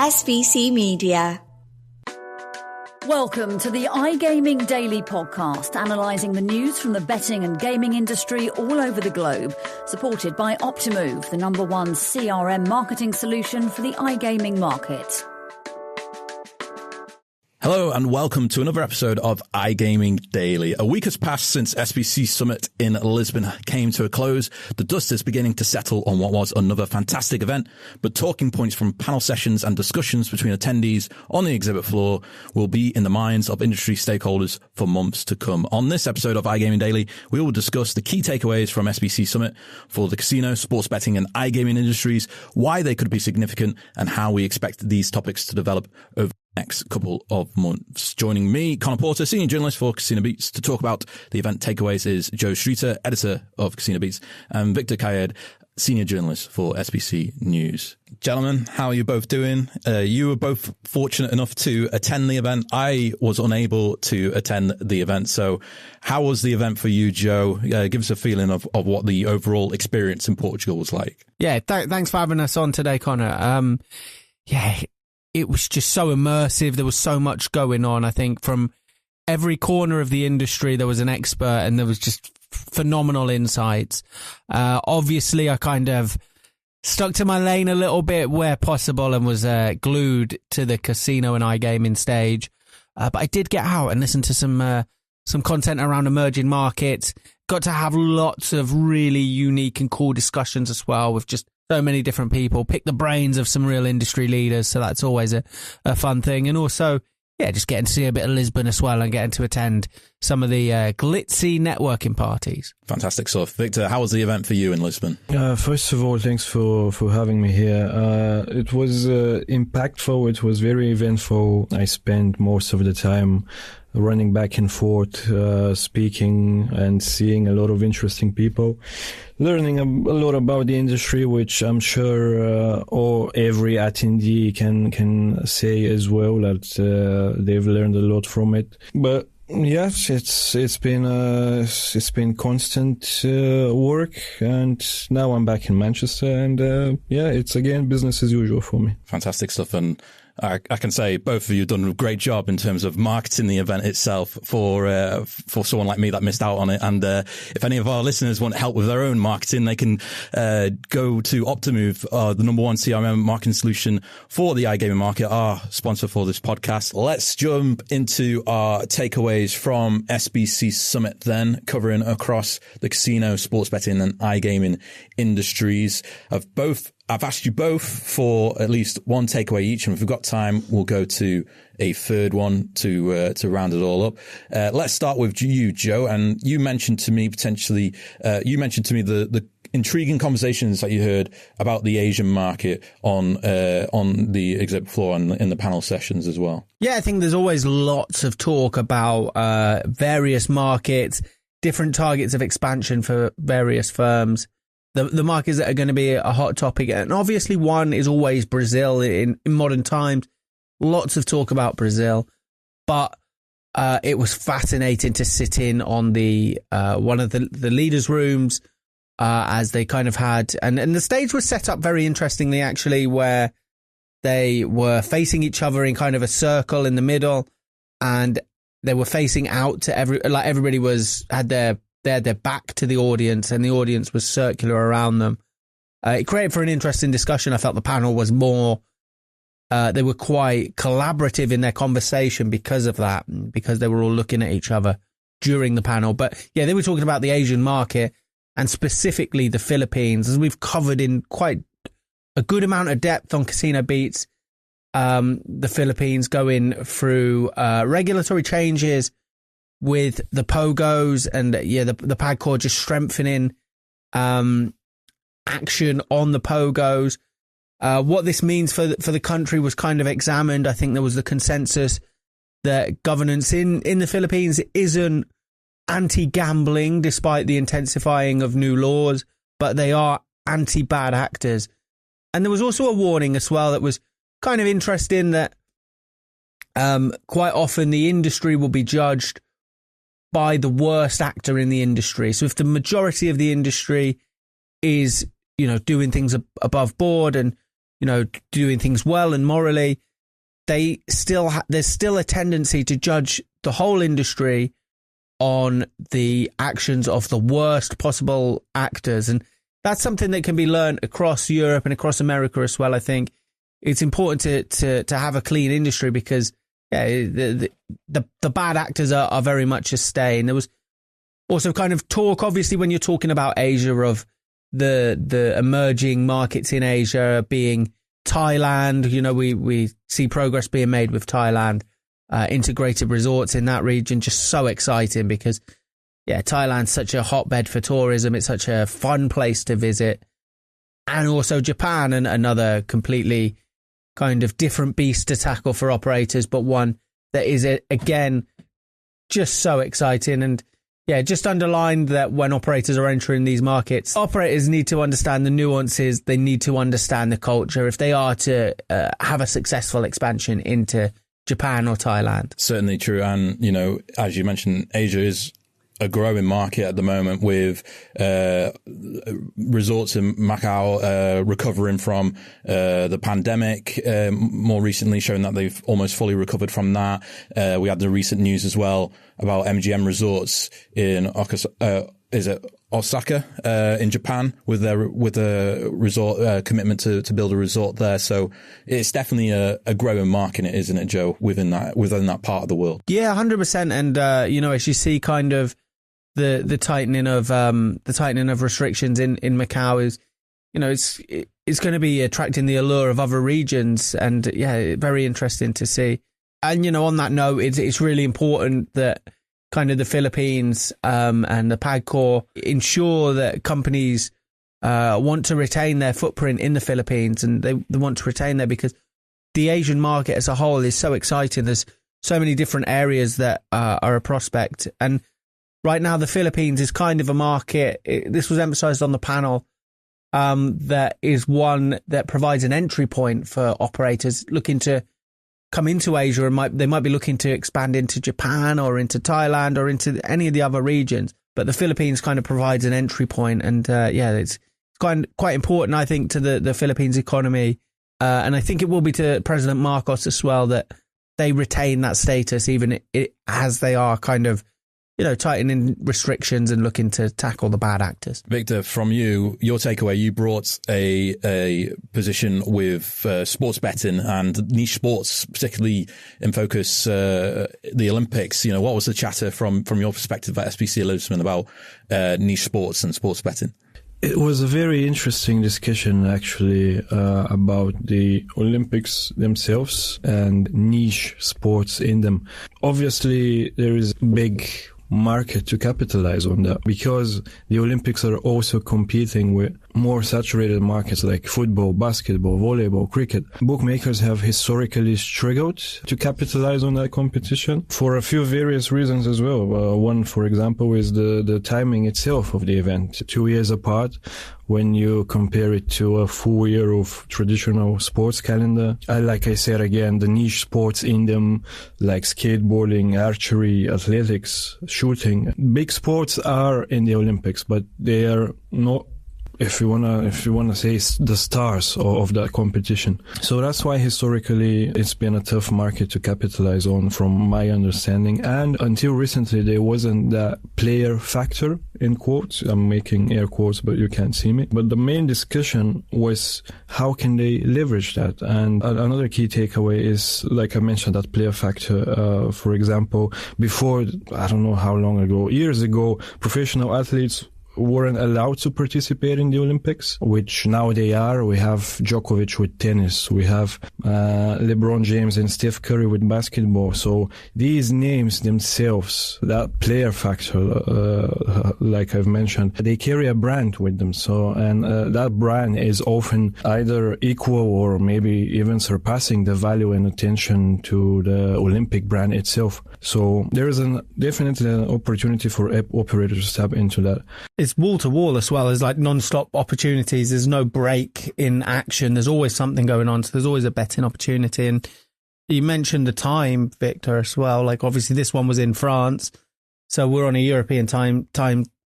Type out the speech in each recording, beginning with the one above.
SBC Media. Welcome to the iGaming Daily Podcast, analysing the news from the betting and gaming industry all over the globe, supported by Optimove, the #1 CRM marketing solution for the iGaming market. Hello and welcome to another episode of iGaming Daily. A week has passed since SBC Summit in Lisbon came to a close. The dust is beginning to settle on what was another fantastic event, but talking points from panel sessions and discussions between attendees on the exhibit floor will be in the minds of industry stakeholders for months to come. On this episode of iGaming Daily, we will discuss the key takeaways from SBC Summit for the casino, sports betting and iGaming industries, why they could be significant and how we expect these topics to develop over next couple of months. Joining me, Conor Porter, senior journalist for CasinoBeats, to talk about the event takeaways is Joe Streeter, editor of CasinoBeats, and Viktor Kayed, senior journalist for SBC News. Gentlemen, how are you both doing? You were both fortunate enough to attend the event. I was unable to attend the event. So how was the event for you, Joe? Give us a feeling of what the overall experience in Portugal was like. Yeah, thanks for having us on today, Conor. It was just so immersive. There was so much going on. I think from every corner of the industry, there was an expert and there was just phenomenal insights. Obviously, I kind of stuck to my lane a little bit where possible and was glued to the casino and iGaming stage. But I did get out and listen to some content around emerging markets. Got to have lots of really unique and cool discussions as well with just so many different people, pick the brains of some real industry leaders. So that's always a fun thing. And also, just getting to see a bit of Lisbon as well and getting to attend some of the glitzy networking parties. Fantastic stuff. Viktor, how was the event for you in Lisbon? First of all, thanks for having me here. It was impactful. It was very eventful. I spent most of the time running back and forth, speaking and seeing a lot of interesting people, learning a lot about the industry, which I'm sure every attendee can say as well that they've learned a lot from it. But yes, it's been constant work, and now I'm back in Manchester, and it's again business as usual for me. Fantastic stuff. And I can say both of you have done a great job in terms of marketing the event itself for someone like me that missed out on it. And if any of our listeners want help with their own marketing, they can go to Optimove, the #1 CRM marketing solution for the iGaming market, our sponsor for this podcast. Let's jump into our takeaways from SBC Summit then, covering across the casino, sports betting and iGaming industries. I've asked you both for at least one takeaway each, and if we've got time, we'll go to a third one to round it all up. Let's start with you, Joe. And you mentioned to me the intriguing conversations that you heard about the Asian market on the exhibit floor and in the panel sessions as well. Yeah, I think there's always lots of talk about various markets, different targets of expansion for various firms. The markets that are going to be a hot topic. And obviously one is always Brazil in modern times. Lots of talk about Brazil. But it was fascinating to sit in on the one of the leaders' rooms as they kind of had. And the stage was set up very interestingly, actually, where they were facing each other in kind of a circle in the middle. And they were facing out to everybody had their back to the audience, and the audience was circular around them. It created for an interesting discussion. I felt the panel was more, they were quite collaborative in their conversation because of that, because they were all looking at each other during the panel. But yeah, they were talking about the Asian market and specifically the Philippines, as we've covered in quite a good amount of depth on CasinoBeats. The Philippines going through regulatory changes with the POGOs and the PAGCOR just strengthening action on the POGOs. What this means for the country was kind of examined. I think there was the consensus that governance in the Philippines isn't anti-gambling despite the intensifying of new laws, but they are anti-bad actors. And there was also a warning as well that was kind of interesting, that quite often the industry will be judged by the worst actor in the industry. So if the majority of the industry is, doing things above board and doing things well and morally, there's still a tendency to judge the whole industry on the actions of the worst possible actors. And that's something that can be learned across Europe and across America as well. I think it's important to have a clean industry because the bad actors are very much a stay. And there was also kind of talk, obviously, when you're talking about Asia, of the emerging markets in Asia being Thailand. We see progress being made with Thailand, integrated resorts in that region, just so exciting because, Thailand's such a hotbed for tourism. It's such a fun place to visit. And also Japan, and another completely kind of different beast to tackle for operators, but one that is, again, just so exciting. And just underlined that when operators are entering these markets, operators need to understand the nuances. They need to understand the culture if they are to have a successful expansion into Japan or Thailand. Certainly true. And, as you mentioned, Asia is a growing market at the moment with resorts in Macau recovering from the pandemic, more recently showing that they've almost fully recovered from that. We had the recent news as well about MGM Resorts in Osaka in Japan with a resort commitment to build a resort there. So it's definitely a growing market, isn't it, Joe, within that part of the world? Yeah, 100%. And as you see kind of the tightening of restrictions in Macau is, it's going to be attracting the allure of other regions, and very interesting to see. And on that note, it's really important that kind of the Philippines and the PAGCOR ensure that companies want to retain their footprint in the Philippines, and they want to retain there because the Asian market as a whole is so exciting. There's so many different areas that are a prospect, and right now, the Philippines is kind of a market. This was emphasized on the panel. That is one that provides an entry point for operators looking to come into Asia, and they might be looking to expand into Japan or into Thailand or into any of the other regions. But the Philippines kind of provides an entry point, and it's quite important, I think, to the Philippines economy, and I think it will be to President Marcos as well that they retain that status, even as they are kind of tightening restrictions and looking to tackle the bad actors. Viktor, from your takeaway, you brought a position with sports betting and niche sports, particularly in focus the Olympics. What was the chatter from your perspective at SBC Lisbon about niche sports and sports betting? It was a very interesting discussion, actually, about the Olympics themselves and niche sports in them. Obviously, there is big market to capitalize on that because the Olympics are also competing with more saturated markets like football, basketball, volleyball, cricket. Bookmakers have historically struggled to capitalize on that competition for a few various reasons as well. One, for example, is the timing itself of the event. 2 years apart, when you compare it to a full year of traditional sports calendar. Like I said again, the niche sports in them, like skateboarding, archery, athletics, shooting. Big sports are in the Olympics, but they are not, if you wanna say, the stars of that competition. So that's why historically it's been a tough market to capitalize on, from my understanding. And until recently, there wasn't that player factor, in quotes. I'm making air quotes, but you can't see me. But the main discussion was how can they leverage that? And another key takeaway is, like I mentioned, that player factor. For example, before, I don't know how long ago, years ago, professional athletes weren't allowed to participate in the Olympics, which now they are. We have Djokovic with tennis. We have LeBron James and Steph Curry with basketball. So these names themselves, that player factor, like I've mentioned, they carry a brand with them. So, and that brand is often either equal or maybe even surpassing the value and attention to the Olympic brand itself. So there is definitely an opportunity for operators to tap into that. It's wall to wall as well. There's like non-stop opportunities. There's no break in action. There's always something going on. So there's always a betting opportunity. And you mentioned the time, Viktor, as well. Like obviously this one was in France. So we're on a European time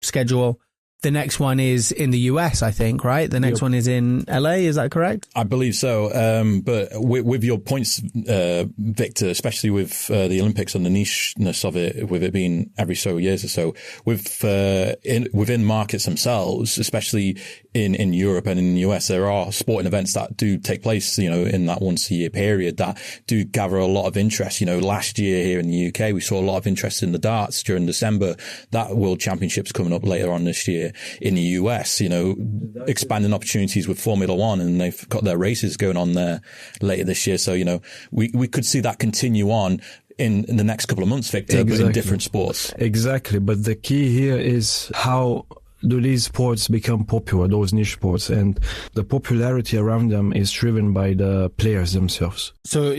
schedule. the next one is in the US, I think, right? The next one is in LA. Is that correct? I believe so. But with your points, Victor, especially with the Olympics and the nicheness of it, with it being every so years or so, within markets themselves, especially in Europe and in the US, there are sporting events that do take place, in that once a year period that do gather a lot of interest. Last year here in the UK, we saw a lot of interest in the darts during December. That World Championship's coming up later on this year. In the US, expanding opportunities with Formula One, and they've got their races going on there later this year. So, we could see that continue on in the next couple of months, Victor, but in different sports. Exactly. But the key here is how do these sports become popular, those niche sports, and the popularity around them is driven by the players themselves. So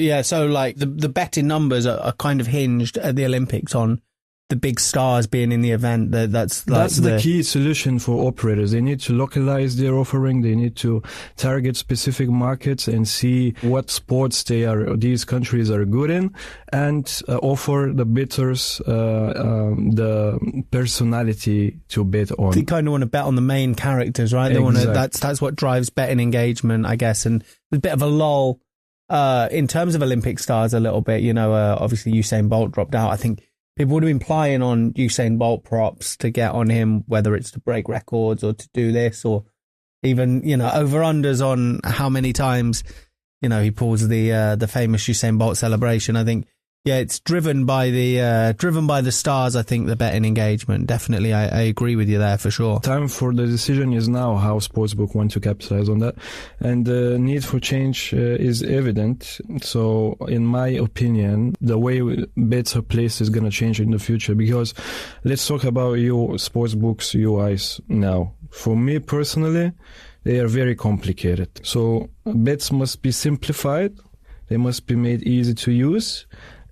like the betting numbers are kind of hinged at the Olympics on the big stars being in the event. That's the key solution for operators. They need to localize their offering. They need to target specific markets and see what sports these countries are good in, and offer the bettors the personality to bet on. They kind of want to bet on the main characters, right? They want to. That's what drives betting engagement, I guess. And there's a bit of a lull in terms of Olympic stars a little bit. Obviously Usain Bolt dropped out. I think people would have been plying on Usain Bolt props to get on him, whether it's to break records or to do this, or even, over-unders on how many times, he pulls the famous Usain Bolt celebration. I think, it's driven by the stars, I think, the betting engagement. Definitely, I agree with you there for sure. Time for the decision is now how Sportsbook want to capitalize on that. And the need for change is evident. So, in my opinion, the way bets are placed is going to change in the future. Because let's talk about your Sportsbook's UIs now. For me personally, they are very complicated. So, bets must be simplified. They must be made easy to use.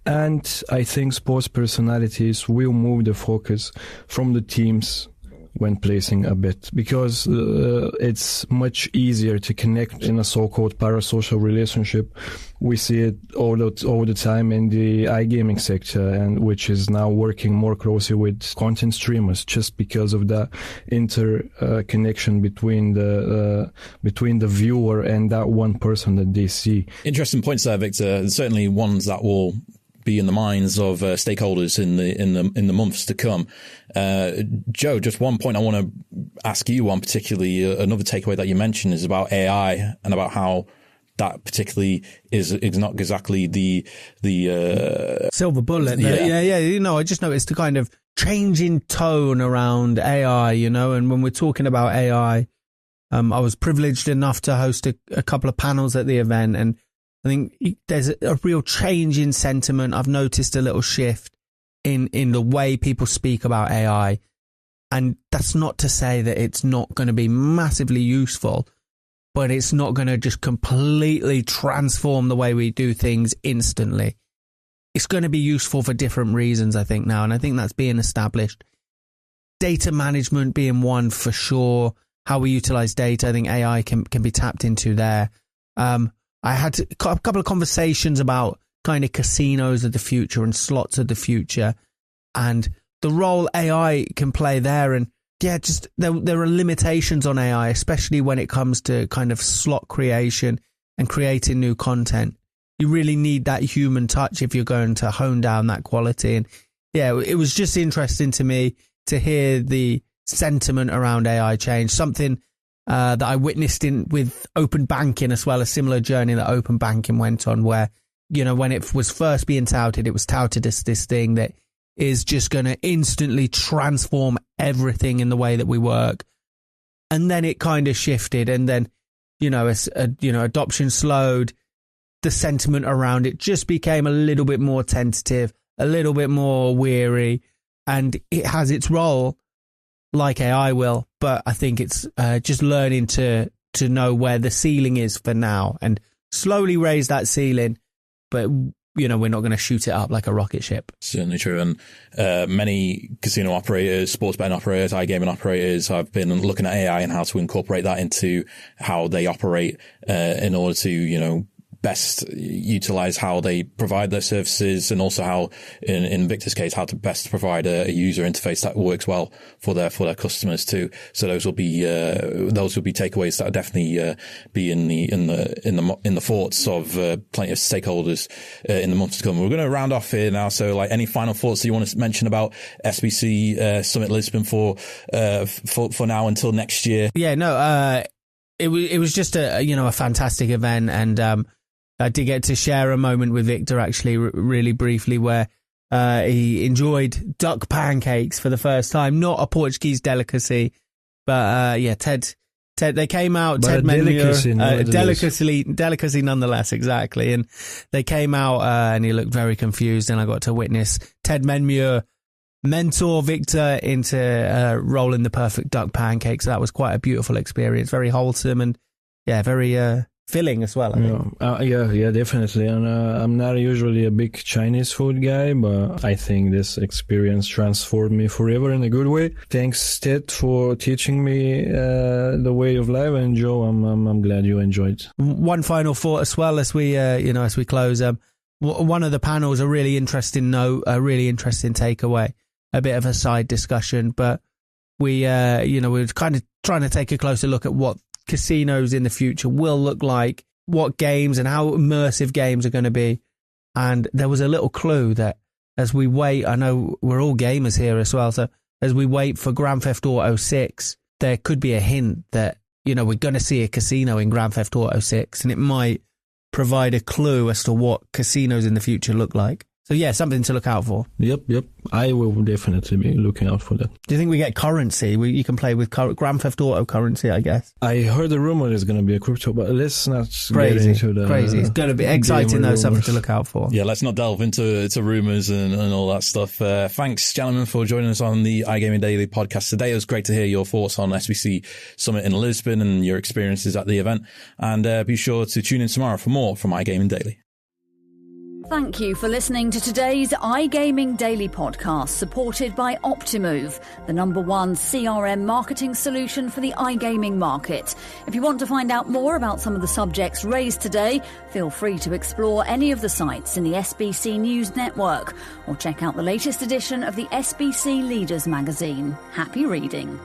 And I think sports personalities will move the focus from the teams when placing a bet, because it's much easier to connect in a so-called parasocial relationship. We see it all the time in the iGaming sector, and which is now working more closely with content streamers, just because of the interconnection between the viewer and that one person that they see. Interesting points there, Victor. Certainly ones that will be in the minds of stakeholders in the months to come. Joe, just one point I want to ask you on, particularly another takeaway that you mentioned is about AI, and about how that particularly is not exactly the silver bullet. Yeah. I just noticed the kind of change in tone around AI, and when we're talking about AI, I was privileged enough to host a couple of panels at the event, and I think there's a real change in sentiment. I've noticed a little shift in the way people speak about AI. And that's not to say that it's not going to be massively useful, but it's not going to just completely transform the way we do things instantly. It's going to be useful for different reasons, I think, now. And I think that's being established. Data management being one for sure. How we utilize data, I think AI can be tapped into there. I had a couple of conversations about kind of casinos of the future and slots of the future, and the role AI can play there. And just there are limitations on AI, especially when it comes to kind of slot creation and creating new content. You really need that human touch if you're going to hone down that quality. And it was just interesting to me to hear the sentiment around AI change, something that I witnessed with open banking as well, a similar journey that open banking went on, where, when it was first being touted, it was touted as this thing that is just going to instantly transform everything in the way that we work. And then it kind of shifted, and then, as adoption slowed, the sentiment around it just became a little bit more tentative, a little bit more weary, and it has its role, like AI will, but I think it's just learning to know where the ceiling is for now and slowly raise that ceiling. But, we're not going to shoot it up like a rocket ship. Certainly true. And many casino operators, sports betting operators, iGaming operators have been looking at AI and how to incorporate that into how they operate in order to, best utilize how they provide their services, and also how, in Victor's case, how to best provide a user interface that works well for their customers too. So those will be takeaways that will definitely be in the thoughts of plenty of stakeholders in the months to come. We're going to round off here now. So, like, any final thoughts that you want to mention about SBC Summit Lisbon for now until next year? Yeah, no, it was just a fantastic event, and I did get to share a moment with Victor actually really briefly where he enjoyed duck pancakes for the first time. Not a Portuguese delicacy, but Ted, they came out. But Ted Menmuir, delicacy nonetheless, exactly. And they came out and he looked very confused, and I got to witness Ted Menmuir mentor Victor into rolling the perfect duck pancakes. So that was quite a beautiful experience, very wholesome, and very filling as well, I think. Yeah, definitely. And I'm not usually a big Chinese food guy, but I think this experience transformed me forever in a good way. Thanks, Ted, for teaching me the way of life. And Joe, I'm glad you enjoyed. One final thought as well as we close. One of the panels, a really interesting note, a really interesting takeaway, a bit of a side discussion, but we're kind of trying to take a closer look at what casinos in the future will look like, what games and how immersive games are going to be. And there was a little clue that as we wait, I know we're all gamers here as well, so as we wait for Grand Theft Auto 6, there could be a hint that, we're going to see a casino in Grand Theft Auto 6, and it might provide a clue as to what casinos in the future look like. So yeah, something to look out for. Yep. I will definitely be looking out for that. Do you think we get currency? You can play with Grand Theft Auto currency, I guess. I heard the rumor there's going to be a crypto, but let's not get into the crazy. It's going to be exciting though, something to look out for. Yeah, let's not delve into rumors and all that stuff. Thanks, gentlemen, for joining us on the iGaming Daily podcast today. It was great to hear your thoughts on SBC Summit in Lisbon and your experiences at the event. And be sure to tune in tomorrow for more from iGaming Daily. Thank you for listening to today's iGaming Daily podcast, supported by Optimove, the #1 CRM marketing solution for the iGaming market. If you want to find out more about some of the subjects raised today, feel free to explore any of the sites in the SBC News network or check out the latest edition of the SBC Leaders magazine. Happy reading.